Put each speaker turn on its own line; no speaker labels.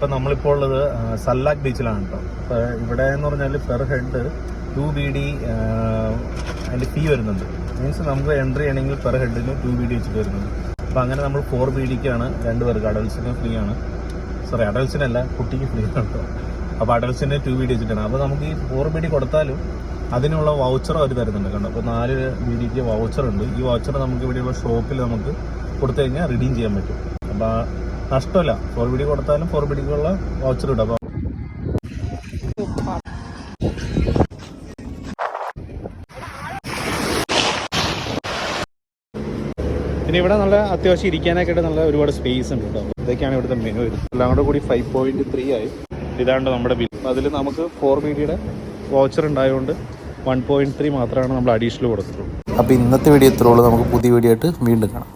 അപ്പോൾ നമ്മളിപ്പോൾ ഉള്ളത് സല്ലാക്ക് ബീച്ചിലാണ് കേട്ടോ. അപ്പോൾ ഇവിടെ എന്ന് പറഞ്ഞാൽ പെർ ഹെഡ് 2 BD അതിൻ്റെ ഫീ വരുന്നുണ്ട്. മീൻസ് നമുക്ക് എൻട്രി ചെയ്യണമെങ്കിൽ പെർ ഹെഡിന് 2 BD വെച്ചിട്ട് വരുന്നുണ്ട്. അപ്പോൾ അങ്ങനെ നമ്മൾ 4 BDക്കാണ് 2 പേർക്ക്. അഡൽസിന് ഫ്രീ ആണ്, സോറി അഡൽസിനല്ല, കുട്ടിക്ക് ഫ്രീ ആണ് കേട്ടോ. അപ്പോൾ അഡൽസിന് 2 BD വെച്ചിട്ടാണ്. അപ്പോൾ നമുക്ക് ഈ 4 BD കൊടുത്താലും അതിനുള്ള വൗച്ചർ അവർ തരുന്നുണ്ട് കണ്ടോ. അപ്പോൾ 4 BDക്ക് വൗച്ചർ ഉണ്ട്. ഈ വൗച്ചർ നമുക്ക് ഇവിടെയുള്ള ഷോപ്പിൽ നമുക്ക് കൊടുത്തു കഴിഞ്ഞാൽ റിഡീം ചെയ്യാൻ പറ്റും. അപ്പോൾ നഷ്ടമല്ല, 4 BD കൊടുത്താലും 4 BDക്കുള്ള വൗച്ചർ കിട്ടും. അപ്പോൾ പിന്നെ ഇവിടെ നല്ല അത്യാവശ്യം ഇരിക്കാനൊക്കെ ആയിട്ട് നല്ല ഒരുപാട് സ്പേസ് ഉണ്ട് കേട്ടോ. ഇതൊക്കെയാണ് ഇവിടുത്തെ മെനു. എല്ലാം കൂടി 5.3 ആയി. ഇതാണ്ട് നമ്മുടെ ബിൽ. അതിൽ നമുക്ക് 4 BDയുടെ വൗച്ചർ ഉണ്ടായതുകൊണ്ട് 1.3 മാത്രമാണ് നമ്മൾ അഡീഷണൽ കൊടുത്തിട്ടുള്ളൂ.
അപ്പോൾ ഇന്നത്തെ വീഡിയോ ഇത്രയുള്ളൂ. നമുക്ക് പുതിയ വീഡിയോ ആയിട്ട് വീണ്ടും കാണാം.